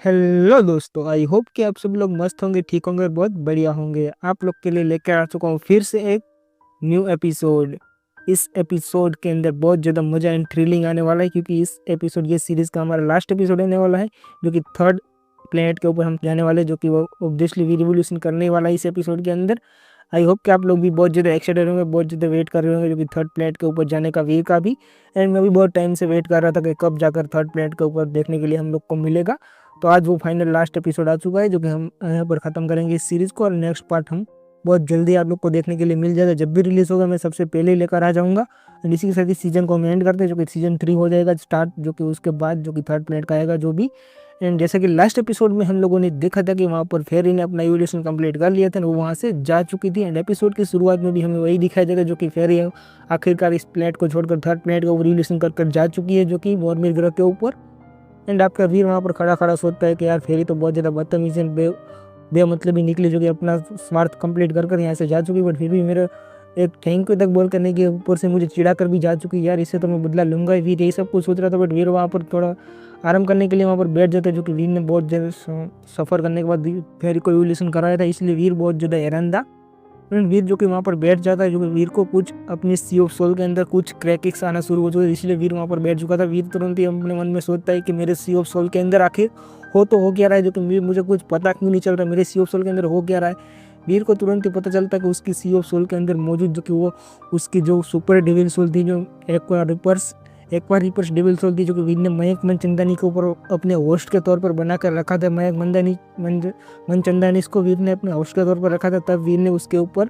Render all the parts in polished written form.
Hello दोस्तों, I hope कि आप सब लोग मस्त होंगे, ठीक होंगे, बहुत बढ़िया होंगे। आप लोग के लिए लेकर आ चुका हूँ फिर से एक न्यू एपिसोड। इस एपिसोड के अंदर बहुत ज़्यादा मजा एंड थ्रिलिंग आने वाला है, क्योंकि इस एपिसोड ये सीरीज़ का हमारा लास्ट एपिसोड रहने वाला है, जो कि थर्ड प्लेनेट के ऊपर हम जाने वाले हैं, जो कि वो ऑब्वियसली भी रिवोल्यूशन करने वाला है इस एपिसोड के अंदर। आई होप कि आप लोग भी बहुत ज़्यादा एक्साइटेड होंगे, बहुत ज़्यादा वेट कर रहे होंगे, जो कि थर्ड प्लेनेट के ऊपर जाने का, वीर का भी। एंड मैं भी बहुत टाइम से वेट कर रहा था कि कब जाकर थर्ड प्लेनेट के ऊपर देखने के लिए हम लोग को मिलेगा। तो आज वो फाइनल लास्ट एपिसोड आ चुका है, जो कि हम यहाँ पर ख़त्म करेंगे इस सीरीज़ को, और नेक्स्ट पार्ट हम बहुत जल्दी आप लोग को देखने के लिए मिल जाएगा। जब भी रिलीज़ होगा मैं सबसे पहले ही लेकर आ जाऊँगा। एंड इसी के साथ इस सीजन को हम एंड करते हैं, जो कि सीजन 3 हो जाएगा स्टार्ट, जो कि उसके बाद जो कि थर्ड प्लेनेट का आएगा जो भी। एंड जैसे कि लास्ट एपिसोड में हम लोगों ने देखा था कि वहाँ पर फेरी ने अपना इवोल्यूशन कंप्लीट कर लिया था, वो वहाँ से जा चुकी थी। एंड एपिसोड की शुरुआत में भी हमें वही दिखाया जाएगा, जो कि फेरी आखिरकार इस प्लेनेट को छोड़कर थर्ड प्लेनेट का इवोल्यूशन कर जा चुकी है, जो कि वॉर्मिर ग्रह के ऊपर। एंड आपका वीर वहाँ पर खड़ा खड़ा सोचता है कि यार फेरी तो बहुत ज़्यादा बदतमीज है, बेमतलब ही निकली, जो कि अपना स्वार्थ कंप्लीट कर यहाँ से जा चुकी, बट फिर भी मेरे एक थैंक यू तक बोल करने के ऊपर से मुझे चिढ़ा कर भी जा चुकी। यार इससे तो मैं बदला लूंगा ही। वीर यही सब कुछ सोच रहा था, बट वीर वहाँ पर थोड़ा आराम करने के लिए वहाँ पर बैठ जाता है, जो कि वीर ने बहुत ज़्यादा सफ़र करने के बाद फेरी को इवोल्यूशन कराया था, इसलिए वीर बहुत ज़्यादा हैरान था। वीर जो कि वहाँ पर बैठ जाता है, जो कि वीर को कुछ अपनी सी ऑफ सोल के अंदर कुछ क्रैकिक्स आना शुरू हो चुके, इसलिए वीर वहाँ पर बैठ चुका था। वीर तुरंत ही अपने मन में सोचता है कि मेरे सी ऑफ सोल के अंदर आखिर हो क्या रहा है, जो कि मुझे कुछ पता क्यों नहीं चल रहा, मेरे सी ऑफ सोल के अंदर हो क्या रहा है। वीर को तुरंत ही पता चलता है कि उसकी सी ऑफ सोल के अंदर मौजूद, जो कि वो उसकी जो सुपर डेविल सोल थी, जो एक बार रिपर्स डेविल सोल थी, जो कि वीर ने मयंक मनचंदानी के ऊपर अपने होस्ट के तौर पर बनाकर रखा था। मयंक मनचंदानी इसको वीर ने अपने होस्ट के तौर पर रखा था, तब वीर ने उसके ऊपर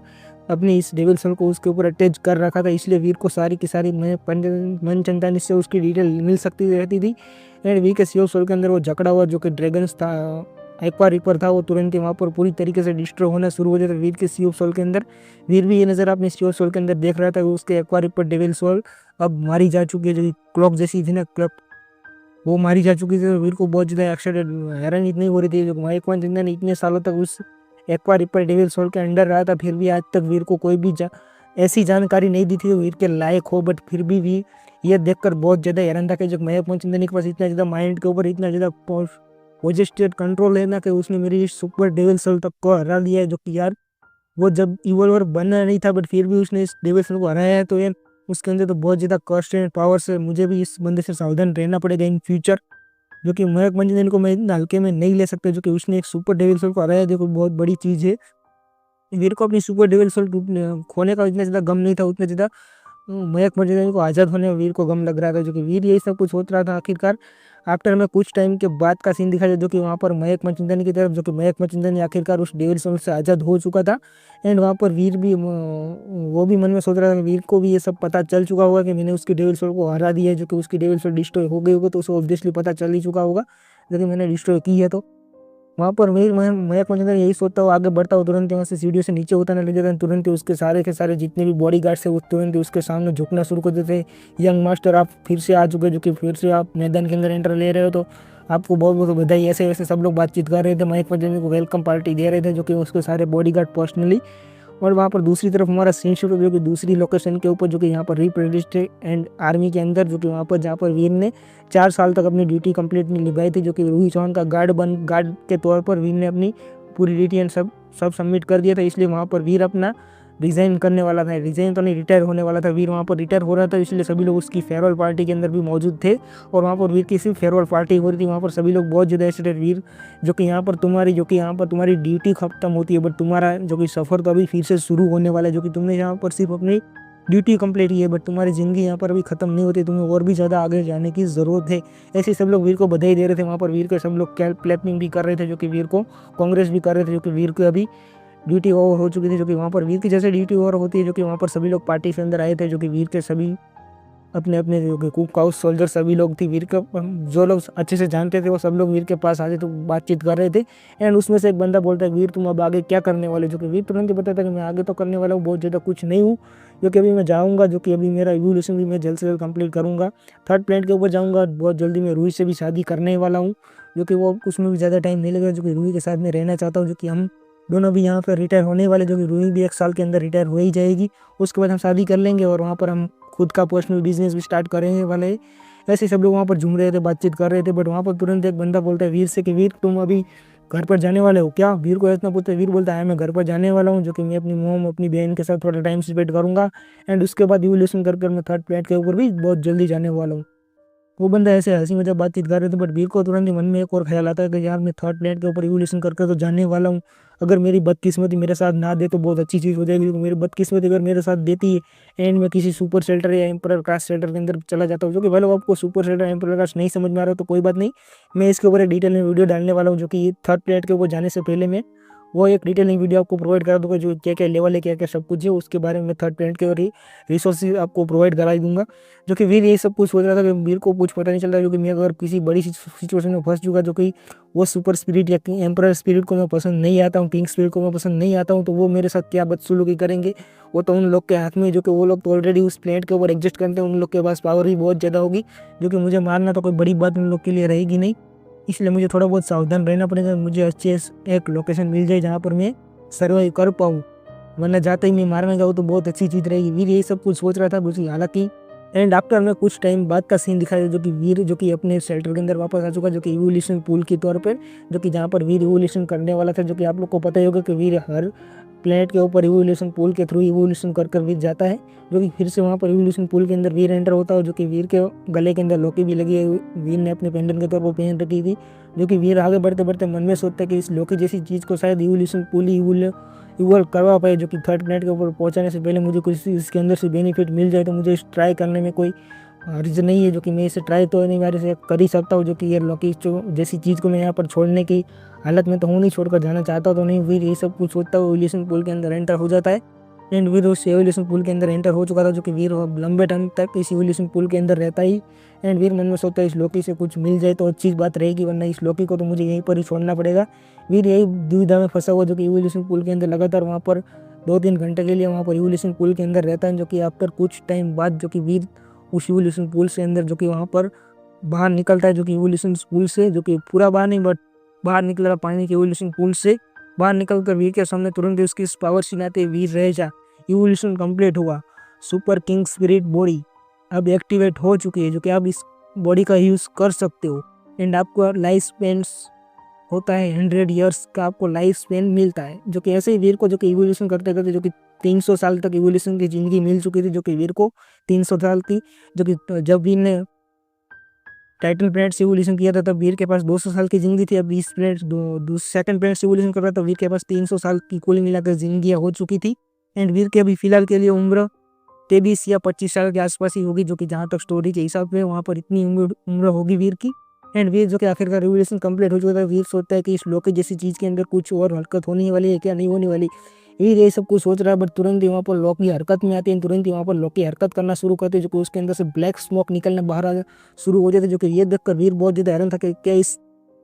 अपनी इस डेविल सोल को उसके ऊपर अटैच कर रखा था, इसलिए वीर को सारी की सारी मनचंदानी से उसकी डिटेल मिल सकती रहती थी। एंड वीर के सी ऑफ सोल के अंदर वो झकड़ा हुआ जो कि ड्रैगन्स था, एक्वा रिपर था, वो तुरंत ही वहाँ पर पूरी तरीके से डिस्ट्रॉय होना शुरू हो जाता है वीर के सी ऑफ सोल के अंदर। वीर भी ये नज़र अपने सी ऑफ सोल के अंदर देख रहा था कि उसके एक्वा रिपर डेविल सोल अब मारी जा चुकी है, जो क्लॉक जैसी थी ना, क्लॉक वो मारी जा चुकी थी। वीर को बहुत ज़्यादा एक्साइटेड हैरान इतनी हो रही थी, जो माइक वन जिंदा ने इतने सालों तक उस एक्वा रिपर डेविल सोल के अंडर रहा था, फिर भी आज तक वीर को कोई भी ऐसी जानकारी नहीं दी थी वीर के लायक हो। बट फिर भी वीर ये देखकर बहुत ज़्यादा हैरान था कि जो मयंक मनचंदानी के पास इतना ज़्यादा माइंड के ऊपर इतना ज़्यादा पोजेस्टेड कंट्रोल है ना, कि उसने मेरी सुपर डेविल सोल तक को हरा दिया है। जो कि यार वो जब इवोल्वर बनना नहीं था, बट फिर भी उसने इस डेविल सोल को हराया है, तो यार उसके अंदर तो बहुत ज़्यादा कॉस्ट एंड पावर से मुझे भी इस बंदे से सावधान रहना पड़ेगा इन फ्यूचर। जो कि मयंक मनचंदानी को मैं इतना हल्के में नहीं ले सकता, जो कि उसने एक सुपर डेविल सोल को हराया, देखो बहुत बड़ी चीज़ है। वीर को अपनी सुपर डेविल सोल खोने का इतना ज़्यादा गम नहीं था, उतना ज़्यादा मयंक मनचंदानी को आज़ाद होने में वीर को गम लग रहा था। जो कि वीर यही सब कुछ सोच रहा था। आखिरकार आफ्टर हमें कुछ टाइम के बाद का सीन दिखाया, जो कि वहाँ पर मयंक मनचंदानी की तरफ, जो कि मयंक मनचंदानी आखिरकार उस डेविल सोल से आज़ाद हो चुका था। एंड वहाँ पर वीर भी वो भी मन में सोच रहा था कि वीर को भी ये सब पता चल चुका होगा कि मैंने उसकी डेविल सोल को हरा दिया है, जो कि उसकी डेविल सोल डिस्ट्रॉय हो गई होगा, तो उसे ऑब्वियसली पता चल ही चुका होगा, जो कि मैंने डिस्ट्रॉय की है। तो वहाँ पर मयंक मनचंदानी यही सोचता हुआ आगे बढ़ता हुआ तुरंत वहाँ से सीढ़ियों से नीचे उतरने लग जाता है। तुरंत ही उसके सारे के सारे जितने भी बॉडी गार्ड्स है वो तुरंत ही उसके सामने झुकना शुरू कर देते हैं। यंग मास्टर आप फिर से आ चुके, जो कि फिर से आप मैदान के अंदर एंटर ले रहे हो, तो आपको बहुत बहुत बधाई। ऐसे वैसे सब लोग बातचीत कर रहे थे, मयंक मनचंदानी को वेलकम पार्टी दे रहे थे, जो कि उसके सारे बॉडी गार्ड पर्सनली। और वहाँ पर दूसरी तरफ हमारा सीन शुरू, जो कि दूसरी लोकेशन के ऊपर, जो कि यहाँ पर रिप्रेजेंट एंड आर्मी के अंदर, जो कि वहाँ पर जहाँ पर वीर ने 4 साल तक अपनी ड्यूटी कंप्लीट नहीं निभाई थी, जो कि रूही चौहान का गार्ड के तौर पर वीर ने अपनी पूरी ड्यूटी एंड सब सबमिट कर दिया था। इसलिए वहाँ पर वीर अपना रिज़ाइन करने वाला था, रिज़ाइन तो नहीं, रिटायर होने वाला था। वीर वहाँ पर रिटायर हो रहा था, इसलिए सभी लोग उसकी फेयरवेल पार्टी के अंदर भी मौजूद थे। और वहाँ पर वीर की सिर्फ फेयरवेल पार्टी हो रही थी, वहाँ पर सभी लोग बहुत ज़्यादा एक्साइटेड। वीर जो कि यहाँ पर तुम्हारी ड्यूटी खत्म होती है, बट तुम्हारा जो कि सफ़र तो अभी फिर से शुरू होने वाला है। जो कि तुमने यहाँ पर सिर्फ अपनी ड्यूटी कंप्लीट की है, बट तुम्हारी ज़िंदगी यहाँ पर अभी ख़त्म नहीं होती, तुम्हें और भी ज़्यादा आगे जाने की ज़रूरत है। ऐसे सब लोग वीर को बधाई दे रहे थे। वहाँ पर वीर के सब लोग क्लैपिंग भी कर रहे थे, जो कि वीर को कांग्रेस भी कर रहे थे, जो कि वीर को अभी ड्यूटी ओवर हो चुकी थी। जो कि वहाँ पर वीर की जैसे ड्यूटी ओवर होती है, जो कि वहाँ पर सभी लोग पार्टी के अंदर आए थे, जो कि वीर के सभी अपने अपने जो कि कुक हाउस सोल्जर सभी लोग थे, वीर का जो लोग अच्छे से जानते थे वो सब लोग वीर के पास आते तो बातचीत कर रहे थे। एंड उसमें से एक बंदा बोलता है, वीर तुम अब आगे क्या करने वाले? जो कि वीर तुरंत ही बताता है कि मैं आगे तो करने वाला हूँ बहुत ज़्यादा कुछ नहीं हूँ, जो कि अभी मैं जाऊँगा, जो कि अभी मेरा इवोल्यूशन भी मैं जल्द से जल्द कंप्लीट करूँगा, थर्ड प्लेनेट के ऊपर जाऊँगा, बहुत जल्दी मैं रूही से भी शादी करने वाला हूँ, जो कि वो उसमें भी ज़्यादा टाइम नहीं लगेगा, जो कि रूही के साथ में रहना चाहता हूँ, जो कि हम दोनों भी यहाँ पर रिटायर होने वाले, जो कि रूही भी 1 साल के अंदर रिटायर हो ही जाएगी। उसके बाद हम शादी कर लेंगे और वहाँ पर हम खुद का पर्सनल बिजनेस भी स्टार्ट करेंगे वाले। ऐसे ही सब लोग वहाँ पर झूम रहे थे, बातचीत कर रहे थे। बट वहाँ पर तुरंत एक बंदा बोलता है वीर से कि वीर तुम अभी घर पर जाने वाले हो क्या? वीर को इतना पूछते, वीर बोलता है मैं घर पर जाने वाला हूँ, जो कि मैं अपनी मोम अपनी बहन के साथ थोड़ा टाइम स्पेंड करूंगा एंड उसके बाद इवोल्यूशन कर मैं थर्ड प्लेनेट के ऊपर भी बहुत जल्दी जाने वाला हूँ। वो बंदा ऐसे हंसी मजाक बातचीत कर रहे थे, बट वीर को तुरंत ही मन में एक और ख्याल आता है कि यार मैं थर्ड प्लेनेट के ऊपर इवोल्यूशन करके तो जाने वाला हूँ। अगर मेरी बदकिस्मती मेरे साथ ना दे तो बहुत अच्छी चीज़ हो जाएगी, क्योंकि मेरी बदकिस्मती अगर मेरे साथ देती है एंड मैं किसी सुपर शेल्टर या एम्परर कास्ट शेल्टर के अंदर चला जाता हूँ। जो कि भाई लोग आपको सुपर शेल्टर एम्परर कास्ट नहीं समझ में आ रहा हो तो कोई बात नहीं, मैं इसके ऊपर एक डिटेल में वीडियो डालने वाला हूँ, जो कि थर्ड प्लेनेट के ऊपर जाने से पहले मैं वो एक डिटेलिंग वीडियो आपको प्रोवाइड करा दूंगा, जो क्या क्या लेवल है क्या क्या सब कुछ है उसके बारे में थर्ड प्लेनेट के और रिसोर्सेज आपको प्रोवाइड करा दूंगा। जो कि वीर ये सब कुछ सोच रहा था कि वीर को कुछ पता नहीं चल रहा, जो कि मैं अगर किसी बड़ी सिचुएशन में फंस चुका, जो कि वो सुपर स्पिरिट या एम्परर स्पिरिट को मैं पसंद नहीं आता हूँ, किंग स्पिरिट को मैं पसंद नहीं आता हूँ, तो वो मेरे साथ क्या बदसलूकी करेंगे वो तो उन लोग के हाथ में, जो कि वो लोग तो ऑलरेडी उस प्लेनेट के ऊपर एग्जिस्ट करते हैं, उन लोग के पास पावर भी बहुत ज़्यादा होगी, जो कि मुझे मारना तो कोई बड़ी बात उन लोग के लिए रहेगी नहीं। इसलिए मुझे थोड़ा बहुत सावधान रहना पड़ेगा, मुझे अच्छे एक लोकेशन मिल जाए जहाँ पर मैं सर्वाइव कर पाऊँ, वरना जाते ही मैं मारने जाऊँ तो बहुत अच्छी चीज़ रहेगी। वीर यही सब कुछ सोच रहा था दूसरी हालांकि एंड आफ्टर में कुछ टाइम बाद का सीन दिखाया, जो कि वीर जो कि अपने शेल्टर के अंदर वापस आ चुका, जो कि इवोल्यूशन पूल के तौर पर, जो कि जहाँ पर वीर इवोल्यूशन करने वाला था। जो कि आप लोग को पता ही होगा कि वीर हर प्लेनेट के ऊपर इवोल्यूशन पूल के थ्रू इवोल्यूशन कर वीर जाता है, जो कि फिर से वहाँ पर इवोल्यूशन पूल के अंदर वीर एंटर होता है, जो कि वीर के गले के अंदर लॉकी भी लगी है, वीर ने अपने पेंडेंट के तौर पर पहन रखी थी। जो कि वीर आगे बढ़ते बढ़ते मन में सोचता है कि इस लॉकी जैसी चीज़ को शायद इवोल्यूशन पूल इवॉल्व करवा पाए, जो कि थर्ड प्लेनेट के ऊपर पहुंचाने से पहले मुझे कुछ इसके अंदर से बेनिफिट मिल जाए, तो मुझे इस ट्राई करने में कोई हर्ज नहीं है, जो कि मैं इसे ट्राई तो नहीं मेरे से कर ही सकता हूँ। जो कि ये लॉकी जैसी चीज़ को मैं यहाँ पर छोड़ने की हालत में तो हूँ नहीं, छोड़कर जाना चाहता तो नहीं। वीर ये सब कुछ सोचता हुआ इवोल्यूशन पूल के अंदर एंटर हो जाता है एंड वीर उस इवोल्यूशन पूल के अंदर एंटर हो चुका था, जो कि वीर लंबे टाइम तक इस इवोल्यूशन पूल के अंदर रहता ही एंड वीर मन में सोचता है इस लॉकी से कुछ मिल जाए तो अच्छी बात रहेगी, वरना इस लॉकी को तो मुझे यहीं पर ही छोड़ना पड़ेगा। वीर यही दुविधा में फंसा हुआ, जो कि इवोल्यूशन पूल के अंदर लगातार वहाँ पर 2-3 घंटे के लिए वहाँ पर इवोल्यूशन पूल के अंदर रहता है। जो कि आफ्टर कुछ टाइम बाद जो कि वीर उस इवोल्यूशन पूल से अंदर जो कि वहाँ पर बाहर निकलता है, जो कि इवोल्यूशन पूल से जो कि पूरा बाहर नहीं बट बाहर निकल रहा पानी के इवोल्यूशन पूल से बाहर निकल कर वीर के सामने तुरंत ही उसकी पावर सिनाते वीर रह जा, इवोल्यूशन कंप्लीट हुआ, सुपर किंग स्पिरिट बॉडी अब एक्टिवेट हो चुकी है, जो कि आप इस बॉडी का यूज़ कर सकते हो एंड आपको लाइफ स्पेन होता है 100 ईयर्स का आपको लाइफ स्पेन मिलता है। जो कि ऐसे ही वीर को जो कि इवोल्यूशन करते करते जो कि 300 साल तक इवोल्यूशन की ज़िंदगी मिल चुकी थी, जो कि वीर को 300 साल की, जो कि जब वीर ने टाइटन प्लेनेट से इवोल्यूशन किया था तब वीर के पास 200 साल की ज़िंदगी थी। अब इस प्लेनेट सेकंड प्लेनेट से इवोल्यूशन कर रहा था, वीर के पास 300 साल की कुल मिलाकर ज़िंदगी हो चुकी थी एंड वीर की अभी फिलहाल के लिए उम्र 23 या 25 साल के आसपास ही होगी, जो कि जहाँ तक स्टोरी के हिसाब से वहाँ पर इतनी उम्र होगी वीर की। एंड वीर जो कि आखिरकार रिवोल्यूशन कंप्लीट हो चुका था, वीर सोचता है कि इस लॉकी जैसी चीज़ के अंदर कुछ और हरकत होने वाली है क्या नहीं होने वाली, वीर ये सब कुछ सोच रहा है। बट तुरंत ही वहाँ पर लॉकी हरकत में आती है, तुरंत ही वहाँ पर लॉकी हरकत करना शुरू करते हैं, जो कि उसके अंदर से ब्लैक स्मोक निकलना बाहर आ शुरू हो जाते, जो कि ये देखकर वीर बहुत ज़्यादा हैरान था कि क्या इस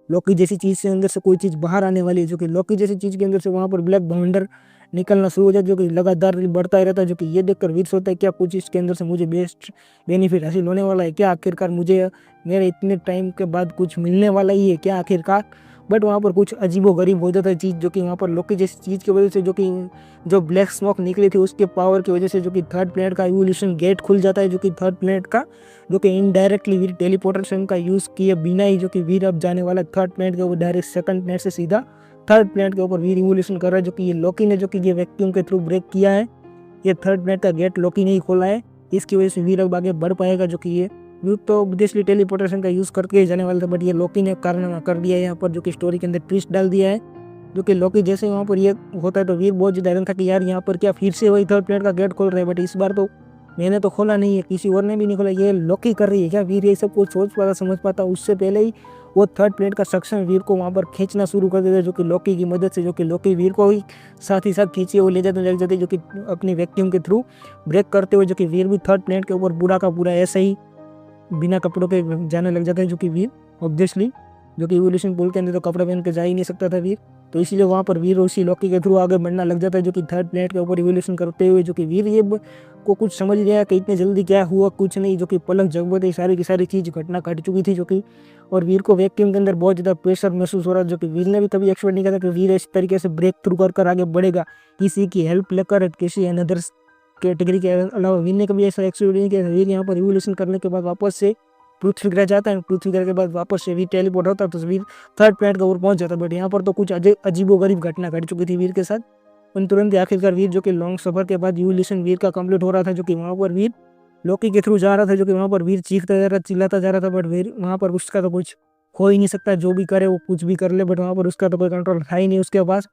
लॉकी जैसी चीज़ से अंदर से कोई चीज़ बाहर आने वाली है। जो कि लॉकी जैसी चीज़ के अंदर से वहाँ पर ब्लैक बाउंडर निकलना शुरू हो जाता है, जो कि लगातार बढ़ता ही रहता है। जो कि ये देखकर वीर सोचता है क्या कुछ इसके अंदर से मुझे बेस्ट बेनिफिट हासिल होने वाला है क्या, आखिरकार मुझे मेरे इतने टाइम के बाद कुछ मिलने वाला ही है क्या आखिरकार। बट वहाँ पर कुछ अजीबो गरीब हो जाता है चीज़, जो कि वहाँ पर लॉकी जैसी चीज़ की वजह से जो कि जो ब्लैक स्मोक निकली थी उसके पावर की वजह से जो कि थर्ड प्लेनेट का इवोल्यूशन गेट खुल जाता है, जो कि थर्ड प्लेनेट का जो कि इनडायरेक्टली वीर टेलीपोर्टेशन का यूज़ किए बिना ही जो कि वीर अब जाने वाला थर्ड प्लेनेट के ऊपर डायरेक्ट सेकंड प्लेनेट से सीधा थर्ड प्लेनेट के ऊपर वीर इवोल्यूशन कर रहा है। जो कि ये लॉकी ने जो कि ये वैक्यूम के थ्रू ब्रेक किया है, ये थर्ड प्लेनेट का गेट लॉकी ने ही खोला है, इसकी वजह से वीर अब आगे बढ़ पाएगा। जो कि ये वीर तो ऑब्वियसली टेलीपोर्टेशन का यूज़ करके ही जाने वाला था, बट ये लॉकी ने कारनामा कर दिया है यहाँ पर, जो कि स्टोरी के अंदर ट्विस्ट डाल दिया है। जो कि लॉकी जैसे वहाँ पर ये होता है तो वीर बहुत ज़्यादा हैरान था कि यार यहाँ पर क्या फिर से वही थर्ड प्लेनेट का गेट खोल रहे हैं, बट इस बार तो मैंने तो खोला नहीं है, किसी और ने भी नहीं खोला, ये लॉकी कर रही है क्या। वीर ये सब कुछ सोच पाता समझ पाता उससे पहले ही वो थर्ड प्लेनेट का सक्शन वीर को वहाँ पर खींचना शुरू कर देता है, जो कि लॉकी की मदद से, जो कि लॉकी वीर को ही साथ खींचे वो ले जाते जो कि अपनी वैक्यूम के थ्रू ब्रेक करते हुए, जो कि वीर भी थर्ड प्लेनेट के ऊपर पूरा का पूरा ऐसे ही बिना कपड़ों के जाने लग जाता है। जो कि वीर ऑब्वियसली जो कि इवोल्यूशन पूल के अंदर तो कपड़ा पहन के जा ही नहीं सकता था वीर, तो इसीलिए वहाँ पर वीर उसी लॉकी के थ्रू आगे बढ़ना लग जाता है, जो कि थर्ड प्लेनेट के ऊपर इवोल्यूशन करते हुए। जो कि वीर ये को कुछ समझ गया कि इतने जल्दी क्या हुआ कुछ नहीं, जो कि पलक झपकते ही सारी की सारी चीज़ घटना घट चुकी थी। जो कि और वीर को वैक्यूम के अंदर बहुत ज़्यादा प्रेशर महसूस हो रहा है, जो कि वीर ने भी कभी एक्सपेक्ट नहीं किया था कि वीर इस तरीके से ब्रेक थ्रू कर आगे बढ़ेगा, किसी की हेल्प लेकर, किसी अनदर्स कैटेगरी के अलावा वीर ने कभी ऐसा एक्सपेक्ट नहीं किया। वीर यहाँ पर इवोल्यूशन करने के बाद वापस से पृथ्वी ग्रह जाता है, पृथ्वी ग्रह के बाद वापस से वीर टेलीपोर्ट होता है तो वीर थर्ड प्लैनेट के ऊपर पहुंच जाता है। बट यहाँ पर तो कुछ अजीबोगरीब घटना घट चुकी थी वीर के साथ। उन तुरंत ही आखिरकार वीर जो कि लॉन्ग सफर के बाद यूलिसन वीर का कंप्लीट हो रहा था, जो कि वहाँ पर वीर लोकी के थ्रू जा रहा था, जो कि वहाँ पर वीर चीखता जा रहा चिल्लाता जा रहा था। बट वीर वहाँ पर उसका तो कुछ हो ही नहीं सकता, जो भी करे वो कुछ भी कर ले, बट वहाँ पर उसका तो कोई कंट्रोल था ही नहीं उसके पास,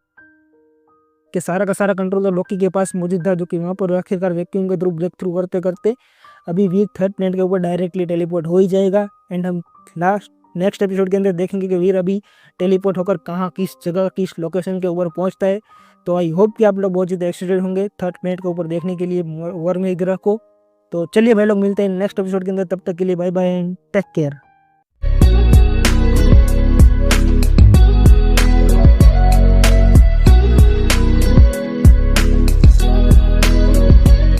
कि सारा का सारा कंट्रोल तो लोकी के पास मौजूद था, जो कि वहाँ पर आखिरकार वैक्यूम के थ्रू ब्रेक थ्रू करते करते अभी वीर थर्ड प्लैनेट के ऊपर डायरेक्टली टेलीपोर्ट हो ही जाएगा। एंड हम नेक्स्ट एपिसोड के अंदर देखेंगे कि वीर अभी टेलीपोर्ट होकर कहाँ, किस जगह, किस लोकेशन के ऊपर पहुंचता है। तो आई होप कि आप लोग बहुत ज़्यादा एक्साइटेड होंगे थर्ड प्लैनेट के ऊपर देखने के लिए वर्म ग्रह को। तो चलिए भाई लोग मिलते हैं नेक्स्ट एपिसोड के अंदर, तब तक के लिए bye bye and take care.